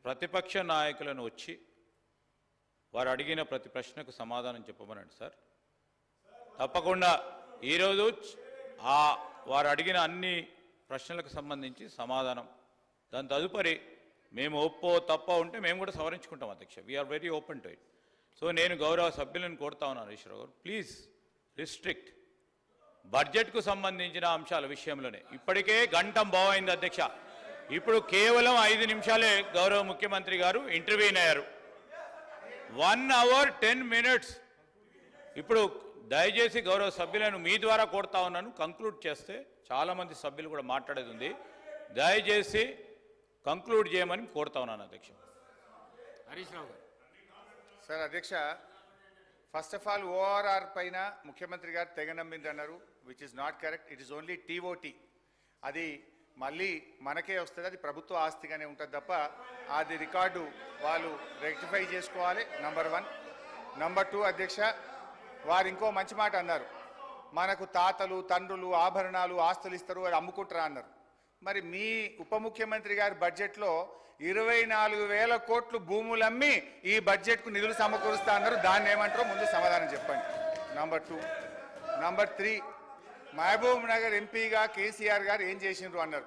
ప్రతిపక్ష నాయకులను వచ్చి వారు అడిగిన ప్రతి ప్రశ్నకు సమాధానం చెప్పమనండి సార్. తప్పకుండా ఈరోజు వారు అడిగిన అన్ని ప్రశ్నలకు సంబంధించి సమాధానం, దాని తదుపరి మేము ఒప్పో తప్ప ఉంటే మేము కూడా సవరించుకుంటాం అధ్యక్ష. We're very open to it. So నేను గౌరవ సభ్యులను కోరుతా ఉన్నాను, ఈశ్వరరావు గారు ప్లీజ్ రిస్ట్రిక్ట్ బడ్జెట్కు సంబంధించిన అంశాల విషయంలోనే. ఇప్పటికే గంటం బావైంది అధ్యక్ష. ఇప్పుడు కేవలం 5 నిమిషాలే గౌరవ ముఖ్యమంత్రి గారు ఇంటర్వ్యూన్ అయ్యారు. 1 hour 10 minutes. ఇప్పుడు దయచేసి గౌరవ సభ్యులను మీ ద్వారా కోరుతా ఉన్నాను, కంక్లూడ్ చేస్తే చాలామంది సభ్యులు కూడా మాట్లాడేది ఉంది. దయచేసి కంక్లూడ్ చేయమని కోరుతా ఉన్నాను అధ్యక్ష. హరీష్ రావు గారు. సార్ అధ్యక్ష, ఫస్ట్ ఆఫ్ ఆల్ ఓఆర్ఆర్ పైన ముఖ్యమంత్రి గారు తెగ నమ్మింది అన్నారు, which is not correct. It is only TOT. అది మళ్ళీ మనకే వస్తుంది, అది ప్రభుత్వ ఆస్తిగానే ఉంటుంది తప్ప అది రికార్డు వాళ్ళు రెక్టిఫై చేసుకోవాలి. నంబర్ 1. నంబర్ 2 అధ్యక్ష, వారు ఇంకో మంచి మాట అన్నారు, మనకు తాతలు తండ్రులు ఆభరణాలు ఆస్తులు ఇస్తారు, అది అమ్ముకుంటారా అన్నారు. మరి మీ ఉప ముఖ్యమంత్రి గారి బడ్జెట్లో 24,000 కోట్లు భూములు అమ్మి ఈ బడ్జెట్కు నిధులు సమకూరుస్తా అన్నారు. దాన్ని ఏమంటారో ముందు సమాధానం చెప్పండి. నంబర్ 2. నంబర్ 3, మహబూబ్ నగర్ ఎంపీగా కేసీఆర్ గారు ఏం చేసిండ్రు అన్నారు.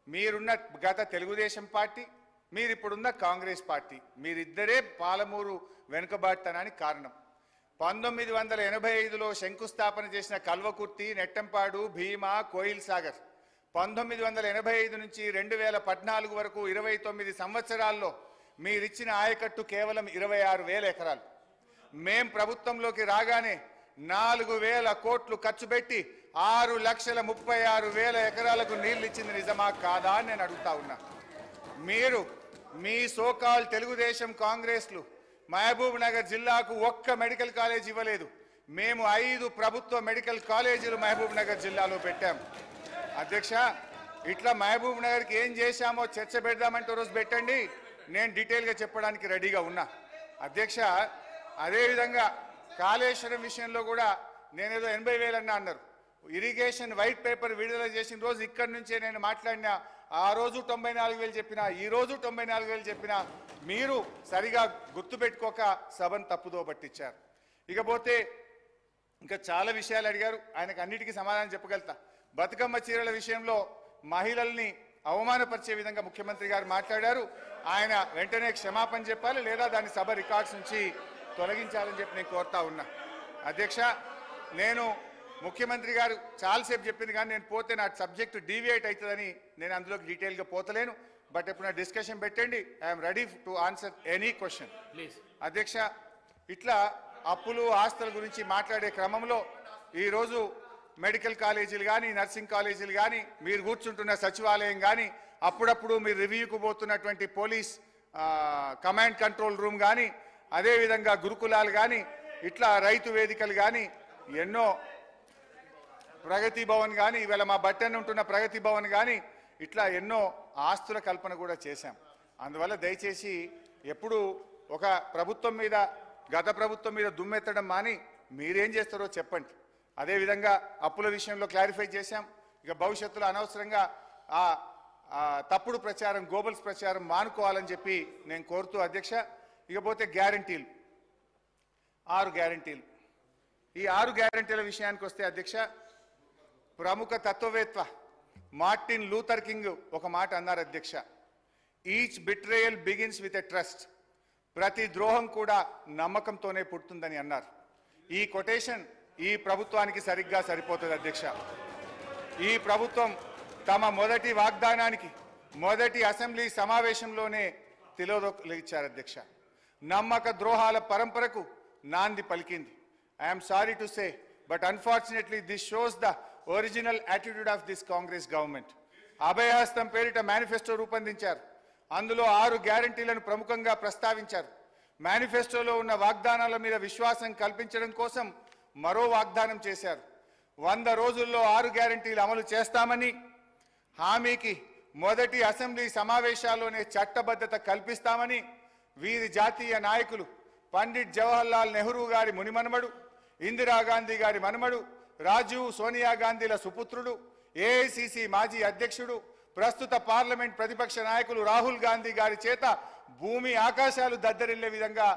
మీరున్న గత తెలుగుదేశం పార్టీ, మీరిప్పుడున్న కాంగ్రెస్ పార్టీ, మీరిద్దరే పాలమూరు వెనుకబాటుతనానికి కారణం. 1985లో శంకుస్థాపన చేసిన కల్వకుర్తి, నెట్టంపాడు, భీమా, కోయిల్ సాగర్ 1985 నుంచి 2014 వరకు 29 సంవత్సరాల్లో మీరిచ్చిన ఆయకట్టు కేవలం 26,000 ఎకరాలు. మేం ప్రభుత్వంలోకి రాగానే 4,000 కోట్లు ఖర్చు పెట్టి 6,36,000 ఎకరాలకు నీళ్లు ఇచ్చింది నిజమా కాదా అని నేను అడుగుతా ఉన్నా. మీరు మీ సోకాల్ తెలుగుదేశం కాంగ్రెస్లు మహబూబ్ నగర్ జిల్లాకు ఒక్క మెడికల్ కాలేజ్ ఇవ్వలేదు. మేము 5 ప్రభుత్వ మెడికల్ కాలేజీలు మహబూబ్ నగర్ జిల్లాలో పెట్టాం. అధ్యక్ష, ఇట్లా మహబూబ్ నగర్కి ఏం చేశామో చర్చ పెడదామంటే రోజు పెట్టండి, నేను డీటెయిల్గా చెప్పడానికి రెడీగా ఉన్నా. అధ్యక్ష, అదేవిధంగా కాళేశ్వరం విషయంలో కూడా నేనేదో 80,000 అన్నారు. ఇరిగేషన్ వైట్ పేపర్ విడుదల చేసిన రోజు ఇక్కడి నుంచే నేను మాట్లాడినా. ఆ రోజు 94,000 చెప్పినా, ఈ రోజు 94,000 చెప్పినా మీరు సరిగా గుర్తుపెట్టుకోక సభను తప్పుదో పట్టించారు. ఇకపోతే ఇంకా చాలా విషయాలు అడిగారు, ఆయనకు అన్నిటికీ సమాధానం చెప్పగలుగుతా. బతుకమ్మ చీరల విషయంలో మహిళల్ని అవమానపరిచే విధంగా ముఖ్యమంత్రి గారు మాట్లాడారు. ఆయన వెంటనే క్షమాపణ చెప్పాలి, లేదా దాన్ని సభ రికార్డ్స్ నుంచి తొలగించాలని చెప్పి నేను కోరుతా ఉన్నా. అధ్యక్ష, నేను ముఖ్యమంత్రి గారు చాలాసేపు చెప్పింది కానీ నేను పోతే నా సబ్జెక్టు డీవియేట్ అవుతుందని నేను అందులోకి డీటెయిల్గా పోతలేను. బట్ ఇప్పుడు నా డిస్కషన్ పెట్టండి, I'm ready to answer any question. అధ్యక్ష, ఇట్లా అప్పులు ఆస్తుల గురించి మాట్లాడే క్రమంలో ఈరోజు మెడికల్ కాలేజీలు కానీ, నర్సింగ్ కాలేజీలు కానీ, మీరు కూర్చుంటున్న సచివాలయం కానీ, అప్పుడప్పుడు మీరు రివ్యూకు పోతున్నటువంటి పోలీస్ కమాండ్ కంట్రోల్ రూమ్ కానీ, అదేవిధంగా గురుకులాలు కానీ, ఇట్లా రైతు వేదికలు కానీ, ఎన్నో ప్రగతి భవన్ కానీ, ఇవాళ మా బట్టెన్ ఉంటున్న ప్రగతి భవన్ కానీ, ఇట్లా ఎన్నో ఆస్తుల కల్పన కూడా చేశాం. అందువల్ల దయచేసి ఎప్పుడు ఒక ప్రభుత్వం మీద, గత ప్రభుత్వం మీద దుమ్మెత్తడం మాని మీరేం చేస్తారో చెప్పండి. అదేవిధంగా అప్పుల విషయంలో క్లారిఫై చేశాం. ఇక భవిష్యత్తులో అనవసరంగా తప్పుడు ప్రచారం, గోబల్స్ ప్రచారం మానుకోవాలని చెప్పి నేను కోరుతూ అధ్యక్ష, ఇకపోతే గ్యారంటీలు, 6 గ్యారంటీలు. ఈ 6 గ్యారంటీల విషయానికి వస్తే అధ్యక్ష, ప్రముఖ తత్వవేత్త మార్టిన్ లూథర్ కింగ్ ఒక మాట అన్నారు అధ్యక్ష, each betrayal begins with a trust. ప్రతి ద్రోహం కూడా నమ్మకంతోనే పుడుతుందని అన్నారు. ఈ కొటేషన్ ఈ ప్రభుత్వానికి సరిగ్గా సరిపోతుంది అధ్యక్ష. ఈ ప్రభుత్వం తమ మొదటి వాగ్దానానికి మొదటి అసెంబ్లీ సమావేశంలోనే తిలోదొక్కిచ్చారు అధ్యక్ష. నమ్మక ద్రోహాల పరంపరకు నాంది పలికింది. I'm sorry to say, but unfortunately this shows the original attitude of this Congress government. అభయహస్తం పేరిట మేనిఫెస్టో రూపొందించారు. అందులో 6 గ్యారంటీలను ప్రముఖంగా ప్రస్తావించారు. మేనిఫెస్టోలో ఉన్న వాగ్దానాల మీద విశ్వాసం కల్పించడం కోసం మరో వాగ్దానం చేశారు. 100 రోజుల్లో 6 గ్యారంటీలు అమలు చేస్తామని హామీకి మొదటి అసెంబ్లీ సమావేశాల్లోనే చట్టబద్ధత కల్పిస్తామని వీరి జాతీయ నాయకులు పండిట్ జవహర్లాల్ నెహ్రూ గారి మునిమనమడు, ఇందిరాగాంధీ గారి మనమడు, రాజీవ్ సోనియా గాంధీల సుపుత్రుడు, ఏఐసిసి మాజీ అధ్యక్షుడు, ప్రస్తుత పార్లమెంట్ ప్రతిపక్ష నాయకులు రాహుల్ గాంధీ గారి చేత భూమి ఆకాశాలు దద్దరిల్లే విధంగా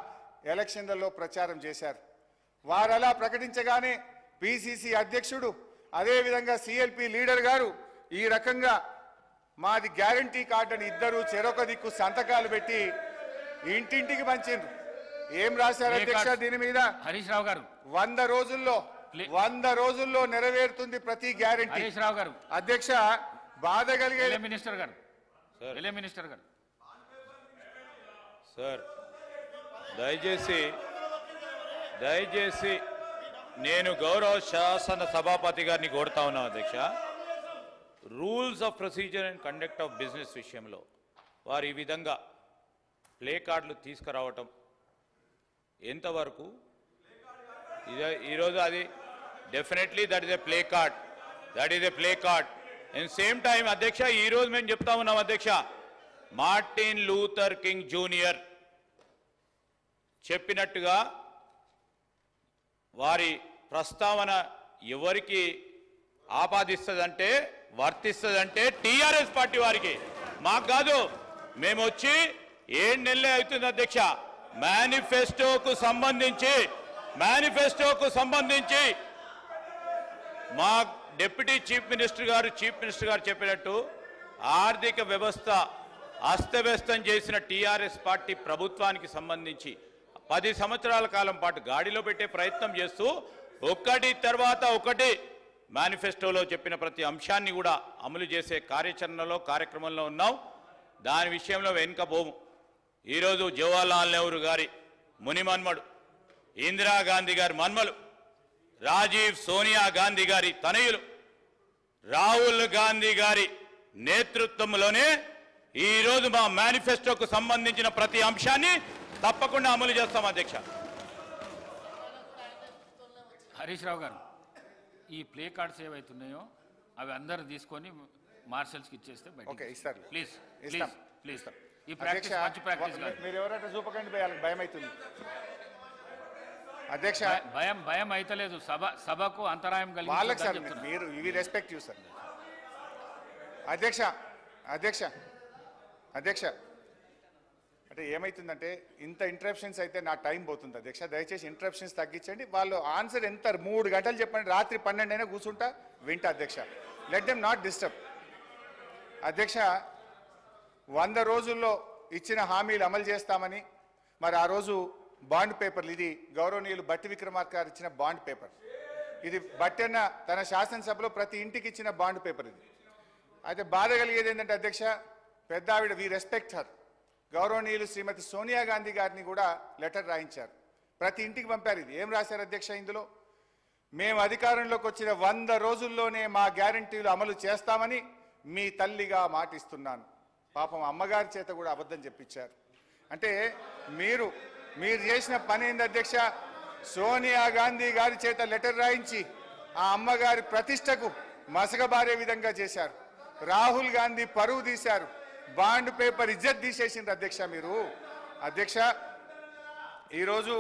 ఎలక్షన్లలో ప్రచారం చేశారు. వారలా ప్రకటించగానే పిసిసి అధ్యక్షుడు అదేవిధంగా సిఎల్పి లీడర్ గారు ఈ రకంగా మాది గ్యారంటీ కార్డు అని ఇద్దరు చెరొక దిక్కు సంతకాలు పెట్టి ఇంటింటికి పంచిండ్రు. ఏం రాశారు అధ్యక్ష దీని మీద? హరీష్ రావు గారు 100 రోజుల్లో నెరవేరుతుంది ప్రతి గ్యారంటీ. హరీష్ రావు గారు అధ్యక్ష బాధ కలిగే మినిస్టర్ గారు మినిస్టర్ గారు సార్ దయచేసి నేను గౌరవ శాసన సభాపతి గారిని కోరుతా ఉన్నాను అధ్యక్ష. Rules of procedure and conduct of business విషయంలో వారు ఈ విధంగా ప్లే కార్డులు తీసుకురావటం ఎంతవరకు ఈరోజు అది definitely that is a play card and same time అధ్యక్ష ఈరోజు మేము చెప్తా ఉన్నాం అధ్యక్ష, మార్టిన్ లూథర్ కింగ్ జూనియర్ చెప్పినట్టుగా వారి ప్రస్తావన ఎవరికి ఆపాదిస్తుందంటే వర్తిస్తుందంటే టీఆర్ఎస్ పార్టీ వారికి, మాకు కాదు. మేము వచ్చి 7 నెలలే అవుతుంది అధ్యక్ష. మేనిఫెస్టోకు సంబంధించి మా డిప్యూటీ చీఫ్ మినిస్టర్ గారు చెప్పినట్టు ఆర్థిక వ్యవస్థ అస్తవ్యస్తం చేసిన టీఆర్ఎస్ పార్టీ ప్రభుత్వానికి సంబంధించి 10 సంవత్సరాల కాలం పాటు గాడిలో పెట్టే ప్రయత్నం చేస్తూ ఒకటి తర్వాత ఒకటి మేనిఫెస్టోలో చెప్పిన ప్రతి అంశాన్ని కూడా అమలు చేసే కార్యక్రమంలో ఉన్నాం. దాని విషయంలో వెనుకపోము. ఈరోజు జవహర్లాల్ నెహ్రూ గారి మునిమన్మడు, ఇందిరాగాంధీ గారి మన్మలు, రాజీవ్ సోనియా గాంధీ గారి తనయులు, రాహుల్ గాంధీ గారి నేతృత్వంలోనే ఈరోజు మా మేనిఫెస్టోకు సంబంధించిన ప్రతి అంశాన్ని తప్పకుండా అమలు చేస్తాం అధ్యక్ష. హరీష్ రావు గారు ఈ ప్లే కార్డ్స్ ఏవైతున్నాయో అవి అందరూ తీసుకొని మార్షల్స్కి ఇచ్చేస్తే ఇస్తారు. ప్లీజ్ ఇస్తాం. ఈ ప్రాక్టీస్ మంచి ప్రాక్టీస్ కాదు. మీరు ఎవరైనా చూపకండి, భయం అవుతుంది అధ్యక్ష. భయం అయితలేదు. సభకు అంతరాయం వాళ్ళకి సార్ మీరు ఇవి రెస్పెక్ట్ యూ సార్. అధ్యక్ష అంటే ఏమైతుందంటే ఇంత ఇంటరప్షన్స్ అయితే నా టైం పోతుంది అధ్యక్ష. దయచేసి ఇంటరప్షన్స్ తగ్గించండి. వాళ్ళు ఆన్సర్ ఎంత 3 గంటలు చెప్పండి, రాత్రి 12 అయినా కూర్చుంటా వింటా అధ్యక్ష. Let them not disturb. అధ్యక్ష 100 రోజుల్లో ఇచ్చిన హామీలు అమలు చేస్తామని, మరి ఆ రోజు బాండ్ పేపర్లు, ఇది గౌరవనీయులు బట్టి విక్రమార్క గారు ఇచ్చిన బాండ్ పేపర్, ఇది బట్టన్న తన శాసనసభలో ప్రతి ఇంటికి ఇచ్చిన బాండ్ పేపర్ ఇది. అయితే బాధ కలిగేది ఏంటంటే అధ్యక్ష, పెద్ద ఆవిడ, వి రెస్పెక్ట్ హర్, గౌరవనీయులు శ్రీమతి సోనియా గాంధీ గారిని కూడా లెటర్ రాయించారు, ప్రతి ఇంటికి పంపారు. ఇది ఏం రాశారు అధ్యక్ష ఇందులో? మేము అధికారంలోకి వచ్చిన 100 రోజుల్లోనే మా గ్యారంటీలు అమలు చేస్తామని మీ తల్లిగా మాటిస్తున్నాను. పాపం అమ్మగారి చేత కూడా అబద్ధం చెప్పించారు. అంటే మీరు చేసిన పని ఏంది అధ్యక్ష? సోనియా గాంధీ గారి చేత లెటర్ రాయించి ఆ అమ్మగారి ప్రతిష్టకు మసకబారే విధంగా చేశారు. రాహుల్ గాంధీ పరువు తీశారు, బాండ్ పేపర్ ఇజ్జత్ తీసేసిండ్రు అధ్యక్ష మీరు. అధ్యక్ష ఈరోజు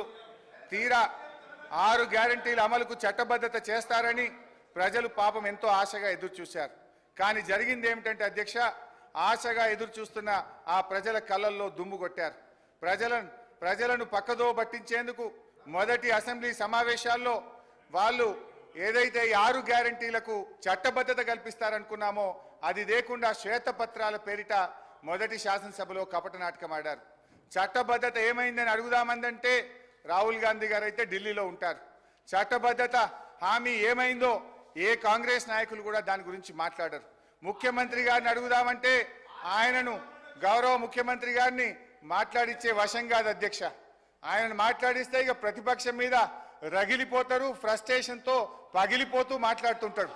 తీరా 6 గ్యారంటీల అమలుకు చట్టబద్ధత చేస్తారని ప్రజలు పాపం ఎంతో ఆశగా ఎదురు చూశారు. కానీ జరిగింది ఏమిటంటే అధ్యక్ష, ఆశగా ఎదురు చూస్తున్న ఆ ప్రజల కళ్ళల్లో దుమ్ము కొట్టారు. ప్రజలను పక్కదో పట్టించేందుకు మొదటి అసెంబ్లీ సమావేశాల్లో వాళ్ళు ఏదైతే 6 గ్యారంటీలకు చట్టబద్ధత కల్పిస్తారనుకున్నామో అది లేకుండా శ్వేతపత్రాల పేరిట మొదటి శాసనసభలో కపట నాటకం ఆడారు. చట్టబద్ధత ఏమైందని అడుగుదామందంటే రాహుల్ గాంధీ గారు అయితే ఢిల్లీలో ఉంటారు. చట్టబద్ధత హామీ ఏమైందో ఏ కాంగ్రెస్ నాయకులు కూడా దాని గురించి మాట్లాడరు. ముఖ్యమంత్రి గారిని అడుగుదామంటే ఆయనను, గౌరవ ముఖ్యమంత్రి గారిని మాట్లాడిచ్చే వశం కాదు అధ్యక్ష. ఆయనను మాట్లాడిస్తే ఇక ప్రతిపక్షం మీద రగిలిపోతారు, ఫ్రస్ట్రేషన్తో పగిలిపోతూ మాట్లాడుతుంటాడు.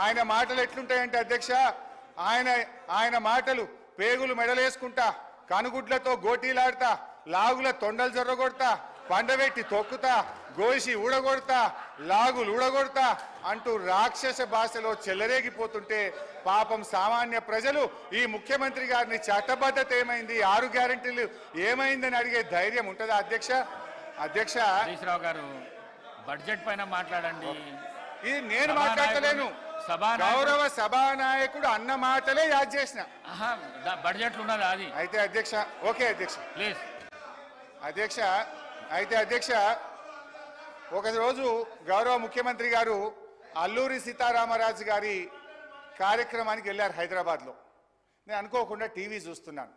ఆయన మాటలు ఎట్లుంటాయంటే అధ్యక్ష, ఆయన మాటలు పేగులు మెడలేసుకుంటా, కనుగుడ్లతో గోటీలాడతా, లాగుల తొండలు జొర్రగొడతా, పండబెట్టి తొక్కుతా, గోసి ఊడగొడతా, లాగులు ఊడగొడతా అంటూ రాక్షస భాషలో చెలరేగిపోతుంటే పాపం సామాన్య ప్రజలు ఈ ముఖ్యమంత్రి గారిని చట్టబద్ధత ఏమైంది, 6 గ్యారెంటీలు ఏమైందని అడిగే ధైర్యం ఉంటుందా అధ్యక్ష? హరీష్ రావు గారు బడ్జెట్ పైన మాట్లాడండి. ఇది నేను మాట్లాడలేను, గౌరవ సభానాయకుడు అన్న మాటలే యాద్ చేసిన. బడ్జెట్లు ఉన్నది అది. అయితే అధ్యక్ష, ఓకే అధ్యక్ష, ప్లీజ్ అధ్యక్ష. అయితే అధ్యక్ష, ఒకరోజు గౌరవ ముఖ్యమంత్రి గారు అల్లూరి సీతారామరాజు గారి కార్యక్రమానికి వెళ్ళారు హైదరాబాద్లో. నేను అనుకోకుండా టీవీ చూస్తున్నాను.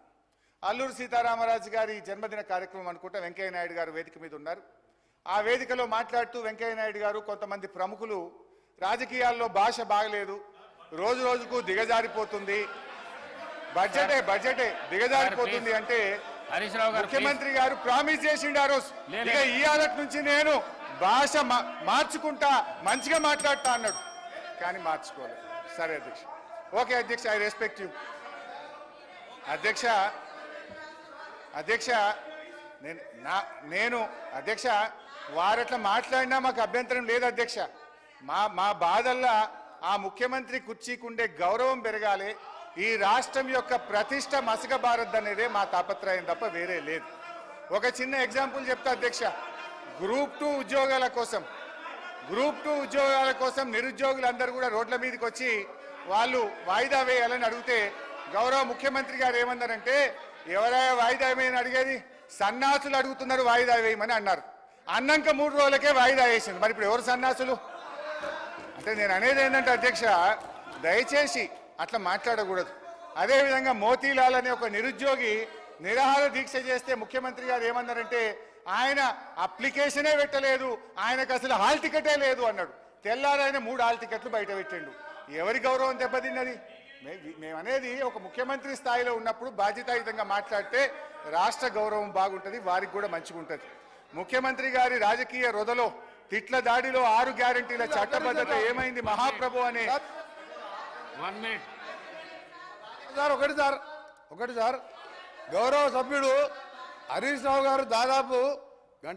అల్లూరి సీతారామరాజు గారి జన్మదిన కార్యక్రమం అనుకుంటా వెంకయ్య నాయుడు గారు వేదిక మీద ఉన్నారు. ఆ వేదికలో మాట్లాడుతూ వెంకయ్య నాయుడు గారు, కొంతమంది ప్రముఖులు, రాజకీయాల్లో భాష బాగలేదు, రోజు రోజుకు దిగజారిపోతుంది, బడ్జెటే దిగజారిపోతుంది అంటే హరీష్ రావు గారు ముఖ్యమంత్రి గారు ప్రామిస్ చేసిండు ఆ రోజు, ఇక ఈ ఆలటి నుంచి నేను భాష మార్చుకుంటా, మంచిగా మాట్లాడతా అన్నాడు. కానీ మార్చుకోలేదు. సరే అధ్యక్ష, ఓకే అధ్యక్ష, ఐ రెస్పెక్ట్ యూ అధ్యక్ష. అధ్యక్ష, నేను అధ్యక్ష, వారట్లా మాట్లాడినా మాకు అభ్యంతరం లేదు అధ్యక్ష. మా బాధల్లా ఆ ముఖ్యమంత్రి కుర్చీకుండే గౌరవం పెరగాలి, ఈ రాష్ట్రం యొక్క ప్రతిష్ట మసకబారద్దనేదే మా తాపత్రయం తప్ప వేరే లేదు. ఒక చిన్న ఎగ్జాంపుల్ చెప్తా అధ్యక్ష. గ్రూప్ 2 ఉద్యోగాల కోసం నిరుద్యోగులందరూ కూడా రోడ్ల మీదకి వచ్చి వాళ్ళు వాయిదా వేయాలని అడిగితే గౌరవ ముఖ్యమంత్రి గారు ఏమన్నారంటే, ఎవరైనా వాయిదా వేయమని అడిగేది, సన్నాసులు అడుగుతున్నారు వాయిదా వేయమని అన్నారు. అన్నాక 3 రోజులకే వాయిదా వేసింది. మరి ఇప్పుడు ఎవరు సన్నాసులు అంటే నేను అనేది ఏంటంటే అధ్యక్ష, దయచేసి అట్లా మాట్లాడకూడదు. అదేవిధంగా మోతీలాల్ అనే ఒక నిరుద్యోగి నిరాహార దీక్ష చేస్తే ముఖ్యమంత్రి గారు ఏమన్నారంటే, ఆయన అప్లికేషనే పెట్టలేదు, ఆయనకు అసలు హాల్ టికెటే లేదు అన్నాడు. తెల్లారైన 3 హాల్ టికెట్లు బయట పెట్టిండు. ఎవరి గౌరవం దెబ్బతిన్నది? మేమనేది ఒక ముఖ్యమంత్రి స్థాయిలో ఉన్నప్పుడు బాధ్యతాయుతంగా మాట్లాడితే రాష్ట్ర గౌరవం బాగుంటుంది, వారికి కూడా మంచిగా ఉంటుంది. ముఖ్యమంత్రి గారి రాజకీయ రొదలో, తిట్ల దాడిలో 6 గ్యారెంటీల చట్టబద్ధత ఏమైంది మహాప్రభు అనే. 1 minute ఒకటి సార్ గౌరవ సభ్యుడు హరీష్ రావు గారు దాదాపు